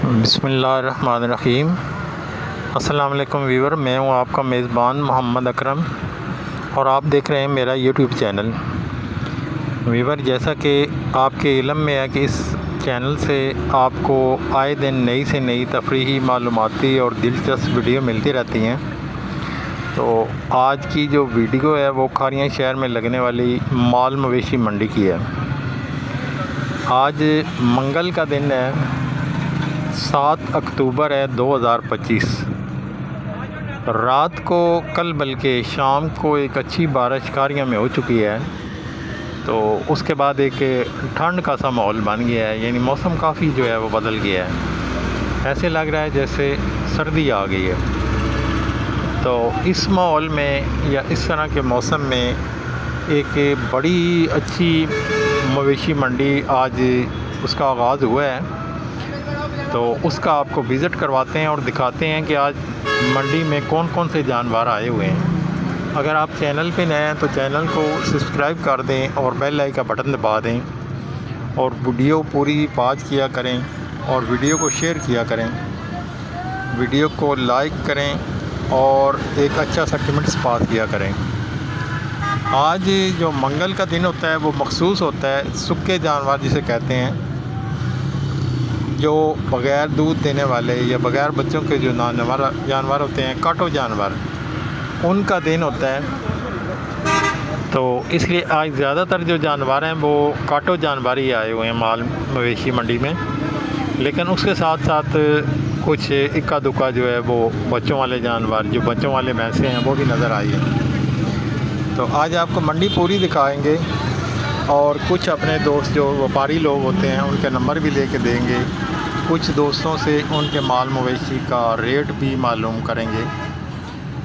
बिस्मिल्लाहिर्रहमानिर्रहीम। अस्सलाम वालेकुम वीवर, मैं हूं आपका मेज़बान मोहम्मद अकरम और आप देख रहे हैं मेरा यूट्यूब चैनल। वीवर, जैसा कि आपके इल्म में है कि इस चैनल से आपको आए दिन नई से नई तफरीही मालूमाती और दिलचस्प वीडियो मिलती रहती हैं। तो आज की जो वीडियो है वो खारियां शहर में लगने वाली माल मवेशी मंडी की है। आज मंगल का दिन है, 7 अक्टूबर है 2025। रात को कल बल्कि शाम को एक अच्छी बारिश खारियां में हो चुकी है, तो उसके बाद एक ठंड का सा माहौल बन गया है। यानी मौसम काफ़ी जो है वो बदल गया है, ऐसे लग रहा है जैसे सर्दी आ गई है। तो इस माहौल में या इस तरह के मौसम में एक बड़ी अच्छी मवेशी मंडी आज उसका आगाज़ हुआ है। तो उसका आपको विज़िट करवाते हैं और दिखाते हैं कि आज मंडी में कौन कौन से जानवर आए हुए हैं। अगर आप चैनल पे नए हैं तो चैनल को सब्सक्राइब कर दें और बेल आइकन का बटन दबा दें और वीडियो पूरी वॉच किया करें और वीडियो को शेयर किया करें, वीडियो को लाइक करें और एक अच्छा सा कमेंट्स पास किया करें। आज जो मंगल का दिन होता है वो मखसूस होता है सूखे जानवर जिसे कहते हैं, जो बग़ैर दूध देने वाले या बग़ैर बच्चों के जो जानवर होते हैं, काटो जानवर, उनका दिन होता है। तो इसलिए आज ज़्यादातर जो जानवर हैं वो काटो जानवर ही आए हुए हैं माल मवेशी मंडी में। लेकिन उसके साथ साथ कुछ इक्का दुक्का जो है वो बच्चों वाले जानवर, जो बच्चों वाले भैंसें हैं, वो भी नज़र आई हैं। तो आज आपको मंडी पूरी दिखाएंगे और कुछ अपने दोस्त जो व्यापारी लोग होते हैं उनके नंबर भी लेके देंगे। कुछ दोस्तों से उनके माल मवेशी का रेट भी मालूम करेंगे।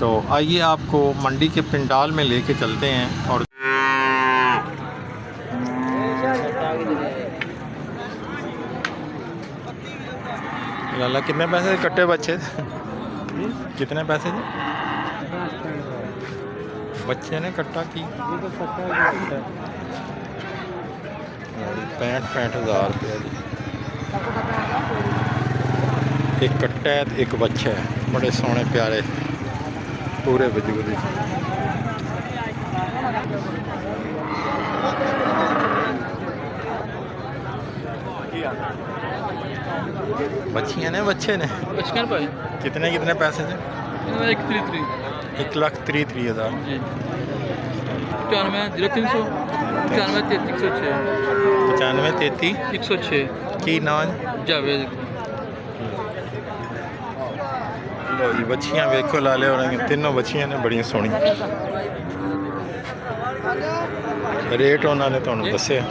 तो आइए आपको मंडी के पंडाल में लेके चलते हैं। और लाला कितने पैसे कट्टे बच्चे? कितने पैसे बच्चे ने कट्टा की? 65 हज़ार रुपया जी। एक कट्टा है, एक बच्चा है, बड़े सोने प्यारे पूरे वजूद। बच्चियाँ ने बच्चे ने कितने कितने पैसे थे? 1,33,000। 95,33,106 की नाम जावेद। लो जी, बच्चियाँ वेखो लाले और तीनों बच्चियाँ ने बड़ियां सोहनी। रेट उन्होंने तुहानू दस्सिया,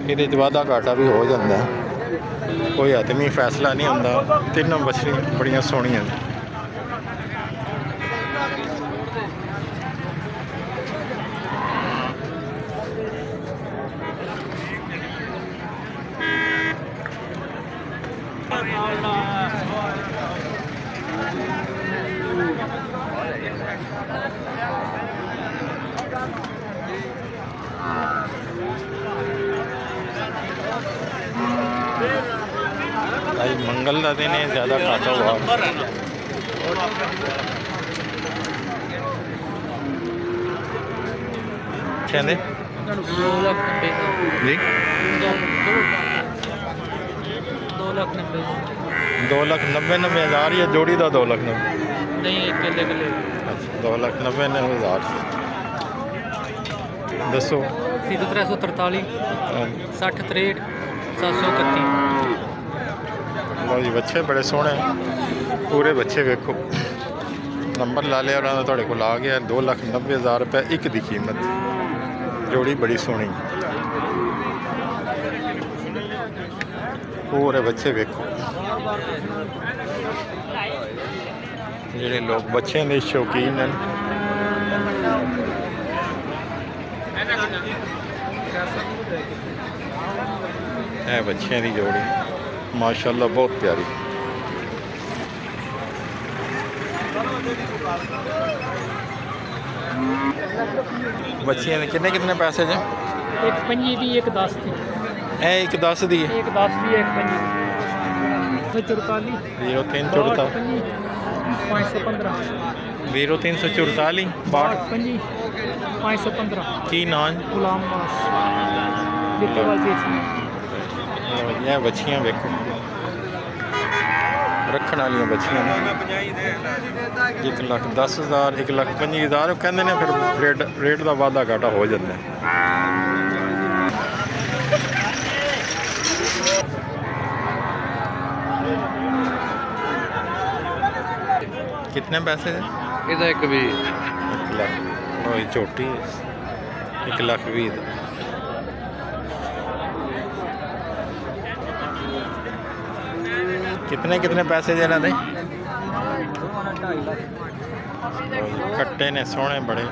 ये वाधा घाटा भी हो जाता है, कोई हतमी फैसला नहीं होंदा। तीनों बच्चियाँ बड़ियां सोहनियां। भाई मंगल का दिन है, ज़्यादा काटा हुआ कहते जी। 2,90,000 या जोड़ी का 2,90,000? नहीं, अकेले 2,90,000 दसो। 343 60 63 731। लो जी, बच्चे बड़े सोहने पूरे बच्चे वेखो, नंबर ला लिया उन्होंने, थोड़े को आ गया 2,90,000 रुपये एक की कीमत। जोड़ी बड़ी सोहनी, पूरे बच्चे वेखो। जिहड़े लोग बच्चे के शौकीन हैं, है बच्चियां की जोड़ी माशाल्लाह बहुत प्यारी। बच्चियां कितने कितने पैसे जे? एक 5 दी, एक 10 दी। ਇਹ ਇੱਕ 10 ਦੀ ਹੈ। एक 10 की एक 5 44 0344 515 0344 62 5 515 ਕੀ ਨਾਂ ਜੀ? गुलाम बास जितने वाल देसी ਇਹ ਬੱਚੀਆਂ ਵੇਖੋ ਰੱਖਣ ਵਾਲੀਆਂ ਬੱਚੀਆਂ ਨੇ 1,10,000 1,25,000 ਉਹ ਕਹਿੰਦੇ ਨੇ ਫਿਰ ਰੇਟ ਦਾ ਵਾਧਾ ਘਾਟਾ ਹੋ ਜਾਂਦਾ ਹੈ। कितने पैसे है? ਇਹਦਾ ਇੱਕ ਵੀ 1 ਲੱਖ ਉਹ ਛੋਟੀ 1,20,000 कितने पैसे दे रहे थे? कट्टे ने सोहने बड़े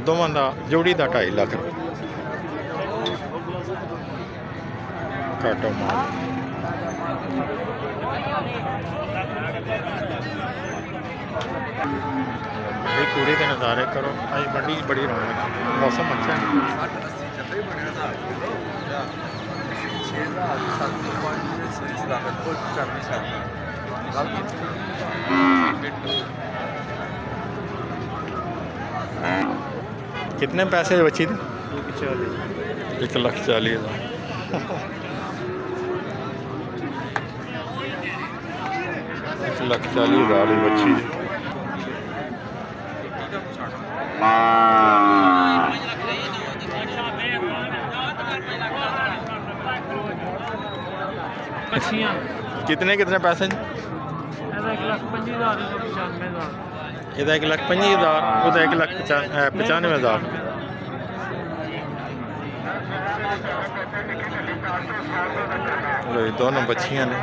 दोवां दा जोड़ी दा 2.5 लाख काटो माल भाई कूड़े के नज़ारे करो। आज मंडी बड़ी रौनक है, मौसम अच्छा है। कितने पैसे बची थी? 1,40,000 1,40,000 बची थी। मच्छियाँ कितने पैसे जी? ਇਹਦਾ 1,25,000 95,000 ਇਹਦਾ 1,25,000 ਉਹਦਾ 1,95,000 ये दोनों बच्चियाँ ने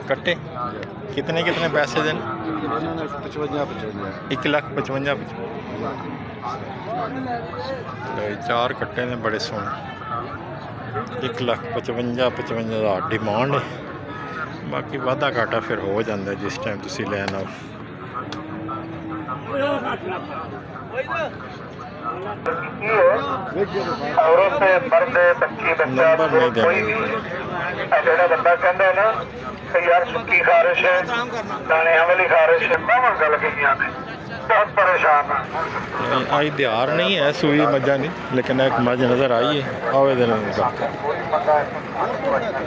कट्टे कितने पैसे देने? 1,55,000 4 कट्टे ने बड़े सोने 1,55,000 डिमांड है। बाकी वाधा घाटा फिर हो जाता है जिस टाइम तुसी लैन आओ। नंबर नहीं देना ਜਿਹੜਾ ਬੰਦਾ ਕਹਿੰਦਾ ਨਾ ਕਿ ਯਾਰ ਸੁੱਕੀ ਖਾਰਿਸ਼ ਹੈ ਦਾਣਿਆਂ ਵਾਲੀ ਖਾਰਿਸ਼ ਹੈ ਬਾਹਾਂ ਗਲ ਗਈਆਂ ਨੇ बहुत परेशान है। आई दिहार नहीं है सूई मज्जा नहीं लेकिन एक मज नज़र आई है आवे दिन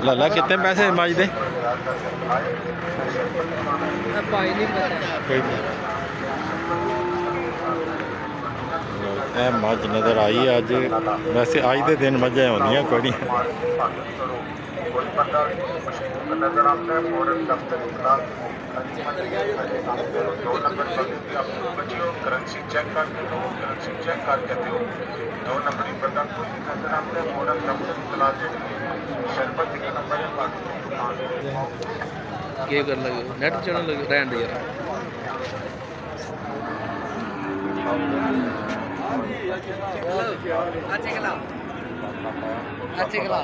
लाला कितने पैसे मज दे? भाई नहीं पता मज नज़र आई अज वैसे अज के दिन मजा आउंदियां कोई नहीं। नजर आता है मॉडल दफ्तर इखलास करेंसी चेक करके दो करेंसी चेक करके दो 2 नंबरी बंदा कोई नजर आता है मॉडल दफ्तर इखलास शरबत के नंबर है बाकी ਕੀ ਕਰਨ ਲੱਗੇ ਨੈਟ ਚੜਨ ਲੱਗੇ ਰਹਿਣ ਦੇ ਯਾਰ ਅੱਛੇ ਖਲਾ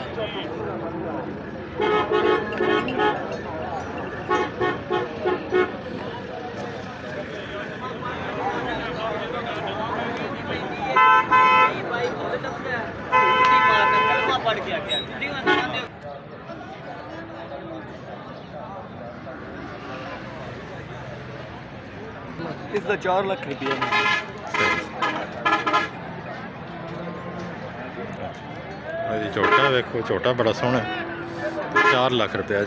इसका 4 लाख रुपया छोटा देखो छोटा बड़ा सोहना 4 लाख रुपया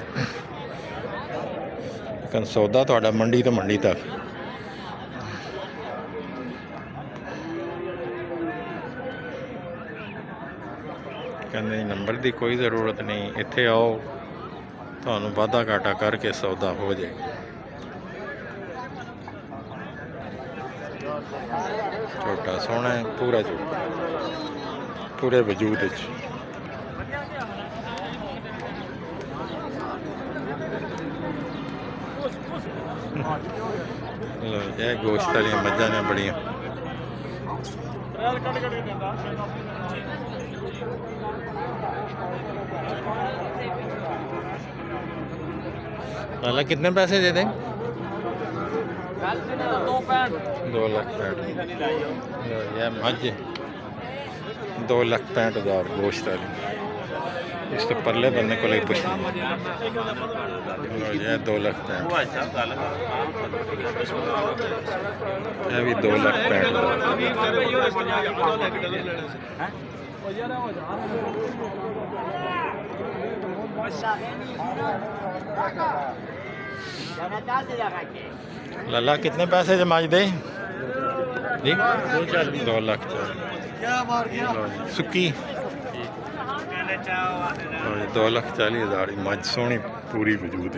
लेकिन सौदा थोड़ा मंडी तो मंडी तक कहने नंबर की कोई ज़रूरत नहीं इत्थे आओ तुहानू वाधा घाटा करके सौदा हो जाए। छोटा सोहना है पूरा छोटा पूरे वजूद ये गोश्त वाली मज्जा ने बड़िया लाला कितने पैसे दे दें? 2 ਲੱਖ 65 ਇਹ ਮੱਝ 2 ਲੱਖ 65,000 ਗੋਸ਼ਤ ਵਾਲੀ। ਇਸ ਤੋਂ ਪਰਲੇ ਬੰਦੇ ਕੋਲ ਹੀ ਪੁੱਛਣਾ ਇਹ 2 ਲੱਖ 65 ਇਹ ਵੀ 2 ਲੱਖ 65 लाला कितने पैसे जमाज दे जी 2 लाख 40 सुक्की 2 लाख 40,000 मज सोहनी पूरी वजूद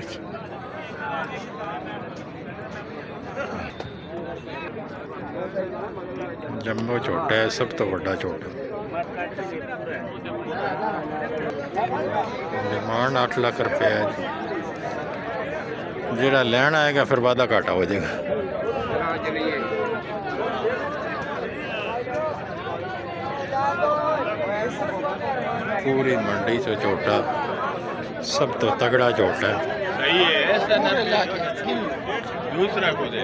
जम्बो झोटा है सब तो बड़ा झोटा डिमांड 8 लाख रुपया है ਜਿਹੜਾ ਲੈਣ ਆਏਗਾ ਫਿਰ ਵਾਧਾ ਘਾਟਾ ਹੋ ਜਾਏਗਾ। पूरी मंडी से छोटा सब तो तगड़ा छोटा है। सही है दूसरा को दे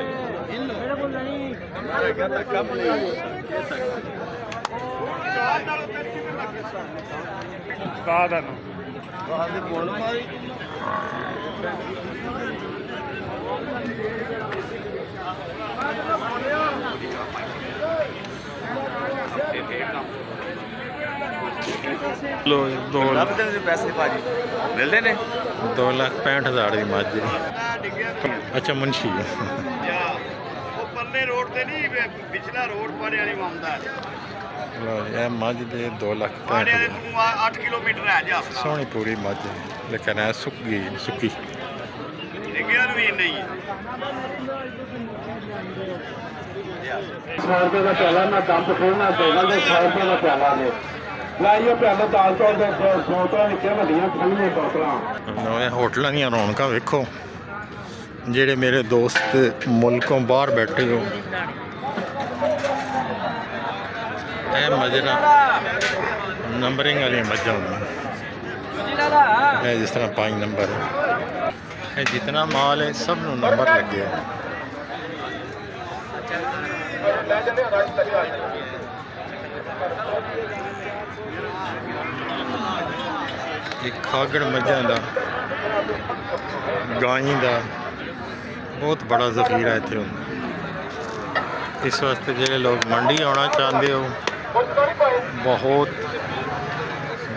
लो 2 पैसे भाजी मिलते ने 2 लाख 65,000 की मज। अच्छा मुंशी परले रोड ते नहीं पिछला रोड पाड़े वाली मामदा लो ये मज दे 2 लाख 65,000 8 किलोमीटर है जा सोहनी पूरी मज लेकिन है सुक्की सुक्की डिग्गियां भी नहीं है 100 रुपये का प्याला ना दम खोलना देगा तो 100 रुपये का प्याला ने लाइए प्याला दाल चौल दे बोतलां निक्कियां वड्डियां ठंडियां बोतलां। नवे होटलों दी रौनकां वेखो जेड़े मेरे दोस्त मुल्कों बाहर बैठे हो। ए मजरा नंबरिंग वाली मज्जां होंदियां जिस तरह 5 नंबर है जितना माल है सब नूं नंबर लगे है। खागड़ मझां दा गाईं दा बहुत बड़ा जखीरा इत्थे हुंदा। इस वास्ते जिहड़े लोग मंडी आना चाहते हो बहुत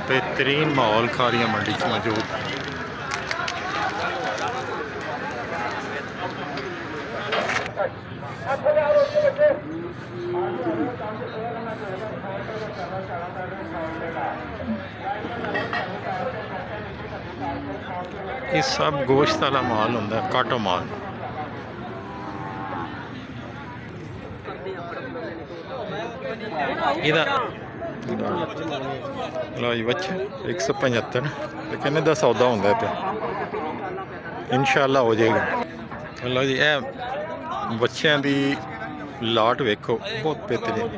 बेहतरीन माहौल खारियां मंडी च मौजूद। ये सब गोश्त वाला माल होंदा काटो माल। इधर लो जी बच्चे 175 लेकिन इहदा सौदा होंदा पे इंशाअल्लाह हो जाएगा। लो जी ए बच्चों की लाट वेखो बहुत बेहतरीन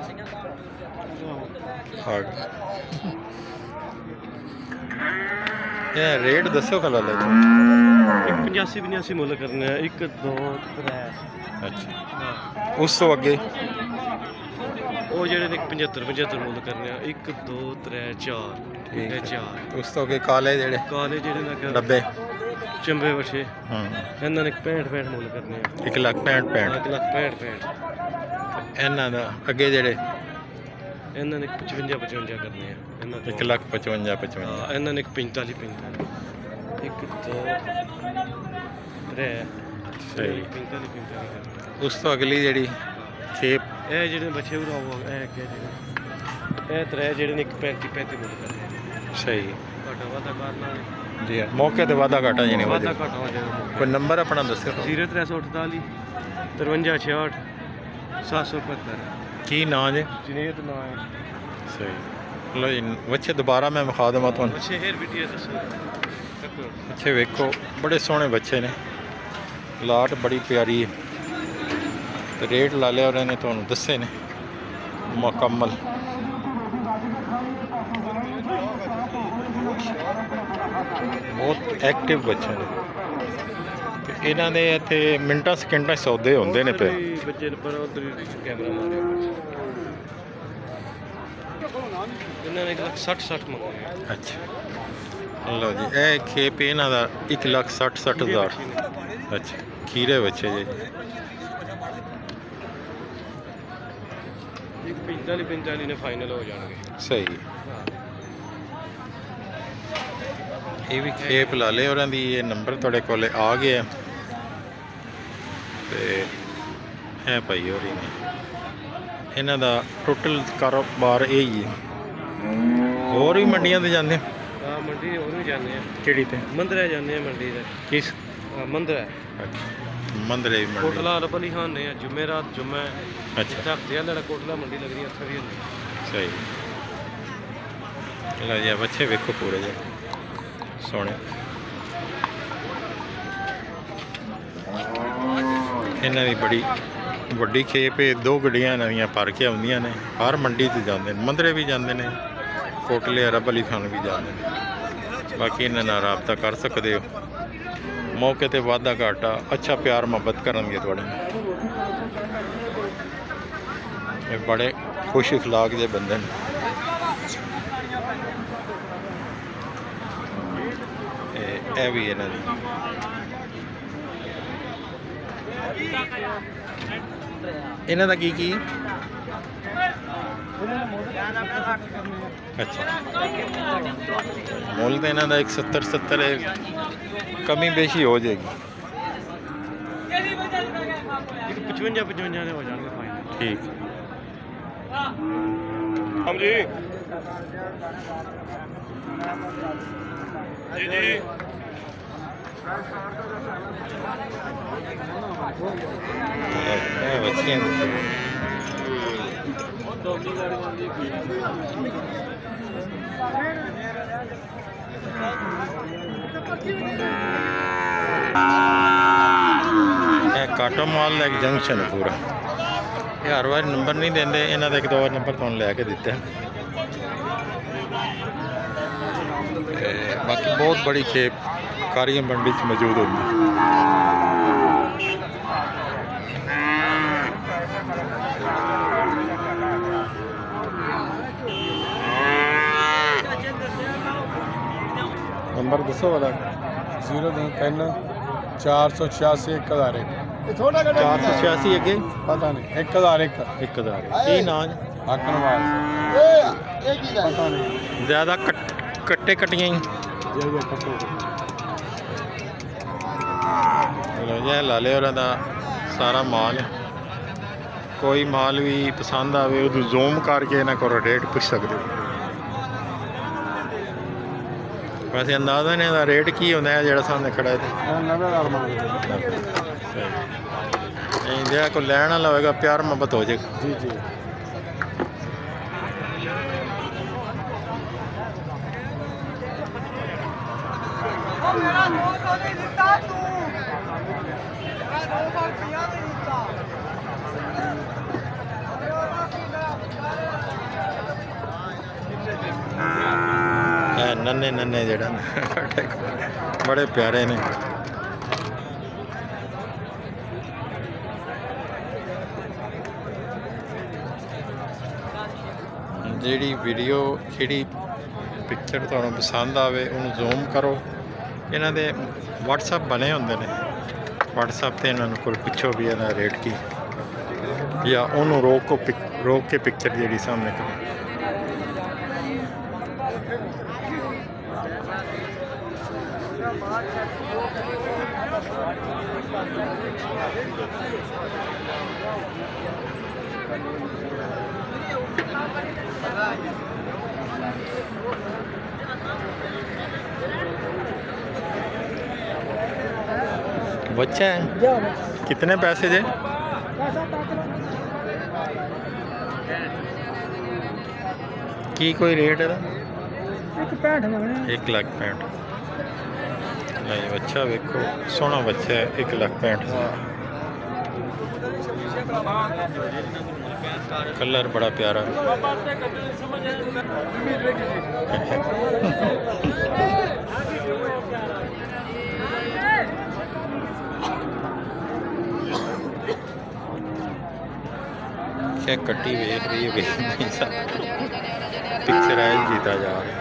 हाँ रेट दसो कल 85 मुल करने 1 2 3। अच्छा उस तो अगे ਉਹ ਜਿਹੜੇ ਨੇ 75 ਮੁੱਲ ਕਰਨੇ ਆ 1 2 3 4 ਇਹ 4 ਉਸ ਤੋਂ ਅਗੇ ਕਾਲੇ ਜਿਹੜੇ ਨੇ ਡੱਬੇ ਚੰਬੇ ਵਛੇ ਹਾਂ ਇਹਨਾਂ ਨੇ 65 ਮੁੱਲ ਕਰਨੇ ਆ 1 ਲੱਖ 65 ਇਹਨਾਂ ਦਾ ਅੱਗੇ ਜਿਹੜੇ ਇਹਨਾਂ ਨੇ 55 ਕਰਨੇ ਆ ਇਹਨਾਂ 1 ਲੱਖ 55 ਇਹਨਾਂ ਨੇ 45 1 2 3 ਸਹੀ 45 ਉਸ ਤੋਂ ਅਗਲੀ ਜਿਹੜੀ ਸ਼ੇਪ ਇਹ ਜਿਹੜੇ ਬੱਚੇ ਉਰਾਓ ਇਹ ਅੱਗੇ ਜਿਹੜੇ ਇਹ ਤਰੇ ਜਿਹੜੇ ਨੇ 35 ਮੁੱਲ ਕਰਨੇ ਸਹੀ ਘਾਟਾ ਵਾਧਾ ਕਰਨਾ ਜੀ ਮੌਕੇ ਤੇ ਵਾਧਾ ਘਾਟਾ ਜਾਨੀ ਵਾਧਾ ਘਾਟਾ ਹੋ ਜਾਏਗਾ। ਕੋਈ ਨੰਬਰ ਆਪਣਾ ਦੱਸਿਓ 0348 53 66 775 ਕੀ ਨਾਂ ਜੇ ਜਨੇਤ ਨਾਂ ਹੈ ਸਹੀ ਲੋ ਜੀ ਬੱਚੇ ਦੁਬਾਰਾ ਮੈਂ ਵਿਖਾ ਦੇਵਾਂ ਤੁਹਾਨੂੰ ਬੱਚੇ ਹੇਰ ਬਿਟੀਆ ਦੱਸੋ ਬੱਚੇ ਵੇਖੋ ਬੜੇ ਸੋਹਣੇ ਬੱਚੇ ਨੇ ਲਾਟ ਬੜੀ ਪਿਆਰੀ ਹੈ ਤੇ ਰੇਟ ਲਾ ਲਿਆ ਉਹਨਾਂ ਨੇ ਤੁਹਾਨੂੰ ਦੱਸੇ ਨੇ ਮੁਕੰਮਲ। बहुत एक्टिव बच्चे हैं ਤੇ ਇਹਨਾਂ ਦੇ ਇੱਥੇ ਮਿੰਟਾਂ ਸਕਿੰਟਾਂ 'ਚ ਸੌਦੇ ਹੁੰਦੇ ਨੇ ਪਏ। ਬੱਚੇ ਪਰ ਉਧਰ ਕੈਮਰਾ ਮਾਰਿਆ ਇਹਨਾਂ ਨੇ 1,60,60 ਮੰਗਿਆ। ਅੱਛਾ ਲਓ ਜੀ, ਇਹ ਖੇਪ ਇਹਨਾਂ ਦਾ 1,60,60,000। ਅੱਛਾ ਖੀਰੇ ਬੱਚੇ ਜੀ। ਇੱਕ 45 ਨੇ ਫਾਈਨਲ ਹੋ ਜਾਣਗੇ। ਸਹੀ। ਇਹ ਵੀ ਖੇਪ ਲਾ ਲੇ ਉਹਨਾਂ ਦੀ, ਇਹ ਨੰਬਰ ਤੁਹਾਡੇ ਕੋਲ ਆ ਗਿਆ ਤੇ ਹੈ ਭਾਈ ਹੋਰੀ ਨੇ। ਇਹਨਾਂ ਦਾ ਟੋਟਲ ਕਾਰੋਬਾਰ ਇਹ ਹੀ ਹੈ। ਹੋਰ ਵੀ ਮੰਡੀਆਂ ਤੇ ਜਾਂਦੇ? ਹਾਂ ਮੰਡੀ ਹੋਰ ਵੀ ਜਾਂਦੇ ਆ। ਕਿਹੜੀ ਤੇ? ਮੰਦਰਾ ਜਾਂਦੇ ਆ ਮੰਡੀ ਤੇ। ਕਿਸ? ਮੰਦਰਾ ਮੰਦਰੇ ਮੰਡੀ। ਕੋਟਲਾ ਅਰਬ ਅਲੀ ਖਾਨ ਨੇ ਜੁਮੇਰਾਤ ਜੁਮੇ। ਅੱਛਾ ਹਫਤੇ ਵਾਲਾ ਕੋਟਲਾ ਮੰਡੀ ਲੱਗ ਰਹੀ ਉੱਥੇ ਵੀ ਹੁੰਦੀ। ਸਹੀ। ਲੈ ਜੀ ਬੱਚੇ ਵੇਖੋ ਪੂਰੇ ਜਿਹੇ ਸੋਹਣੇ। ਇਹਨਾਂ ਦੀ ਬੜੀ ਵੱਡੀ ਖੇਪ ਹੈ। 2 ਗੱਡੀਆਂ ਇਹਨਾਂ ਦੀਆਂ ਭਰ ਕੇ ਆਉਂਦੀਆਂ ਨੇ, ਹਰ ਮੰਡੀ 'ਚ ਜਾਂਦੇ ਨੇ। ਮੰਦਰੇ ਵੀ ਜਾਂਦੇ ਨੇ, ਕੋਟਲੇ ਅਰਬ ਅਲੀ ਖਾਨ ਵੀ ਜਾਂਦੇ ਨੇ। ਬਾਕੀ ਇਹਨਾਂ ਨਾਲ ਰਾਬਤਾ ਕਰ ਸਕਦੇ ਹੋ। ਮੌਕੇ ਤੇ ਵਾਧਾ ਘਾਟਾ ਅੱਛਾ ਪਿਆਰ ਮੁਹੱਬਤ ਕਰਨਗੇ ਤੁਹਾਡੇ ਨਾਲ। ਇਹ ਬੜੇ ਖੁਸ਼ ਇਖਲਾਕ ਦੇ ਬੰਦੇ ਨੇ। ਇਹ ਵੀ ਇਹਨਾਂ ਦੀ ਇਹਨਾਂ ਦਾ ਕੀ ਅੱਛਾ ਮੁੱਲ ਤਾਂ ਇਹਨਾਂ ਦਾ 170 ਹੈ, ਕਮੀ ਬੇਸ਼ੀ ਹੋ ਜਾਏਗੀ। 55 ਦੇ ਹੋ ਜਾਣਗੇ ਫਾਈਨਲ। ਠੀਕ ਹਮ ਜੀ ਜੀ ਇਹ ਬੱਚੀਆਂ ਇਹ ਕਾਟੋ ਮਾਲ ਦਾ ਇੱਕ ਜੰਕਸ਼ਨ ਹੈ ਪੂਰਾ। ਇਹ ਹਰ ਵਾਰ ਨੰਬਰ ਨਹੀਂ ਦਿੰਦੇ, ਇਹਨਾਂ ਦਾ 1-2 ਵਾਰ ਨੰਬਰ ਤੁਹਾਨੂੰ ਲੈ ਕੇ ਦਿੱਤਾ। ਬਾਕੀ ਬਹੁਤ ਬੜੀ ਖੇਪ ਕਾਰੀਆਂ ਮੰਡੀ 'ਚ ਮੌਜੂਦ ਹੁੰਦੀ। ਨੰਬਰ ਦੱਸੋ ਵਾਲਾ? 03486 1001 486 ਅੱਗੇ ਪਤਾ ਨਹੀਂ 1001 1000। ਕੀ ਨਾਂ ਜੀ? ਆਕਣਵਾਲ ਪਤਾ ਨਹੀਂ ਜ਼ਿਆਦਾ ਕੱਟੇ ਕਟੀਆਂ ਹੀ ਜੇ ਕੱਟੋ। ਲੋ ਜੀ ਲਾਲੇ ਹੋਰਾਂ ਦਾ ਸਾਰਾ ਮਾਲ। ਕੋਈ ਮਾਲ ਵੀ ਪਸੰਦ ਆਵੇ ਉਹਨੂੰ ਜ਼ੂਮ ਕਰਕੇ ਇਹਨਾਂ ਕੋਲ ਰੇਟ ਪੁੱਛ ਸਕਦੇ ਹੋ। ਵੈਸੇ ਅੰਦਾਜ਼ਾ ਨੇ ਦਾ ਰੇਟ ਕੀ ਹੁੰਦਾ ਹੈ ਜਿਹੜਾ ਸਾਹਮਣੇ ਖੜਾ ਹੈ? 90,000 ਮੰਗਦੇ ਨਹੀਂ ਜਿਹੜਾ ਕੋਈ ਲੈਣ ਵਾਲਾ ਹੋਏਗਾ ਪਿਆਰ ਮੁਹੱਬਤ ਹੋ ਜਾਏਗਾ। ਜੀ ਜੀ। ਨੰਨੇ ਨੰਨੇ ਜਿਹੜਾ ਬੜੇ ਪਿਆਰੇ ਨੇ। ਜਿਹੜੀ ਵੀਡੀਓ ਜਿਹੜੀ ਪਿਕਚਰ ਤੁਹਾਨੂੰ ਪਸੰਦ ਆਵੇ ਉਹਨੂੰ ਜ਼ੂਮ ਕਰੋ। ਇਹਨਾਂ ਦੇ WhatsApp ਬਣੇ ਹੁੰਦੇ ਨੇ, WhatsApp ਤੇ ਇਹਨਾਂ ਨੂੰ ਕੋਲ ਪੁੱਛੋ ਵੀ ਇਹਦਾ ਰੇਟ ਕੀ, ਜਾਂ ਉਹਨੂੰ ਰੋਕ ਕੇ ਪਿਕਚਰ ਜਿਹੜੀ ਸਾਹਮਣੇ ਕਰੋ। बच्चा है कितने पैसे जे? की कोई रेट है? 1,65,000। नहीं बच्चा वेखो सोहना बच्चा है 1,65,000। कलर बड़ा प्यारा। चेक कट्टी वेख रही है पिक्चराइज किया जा रहा है।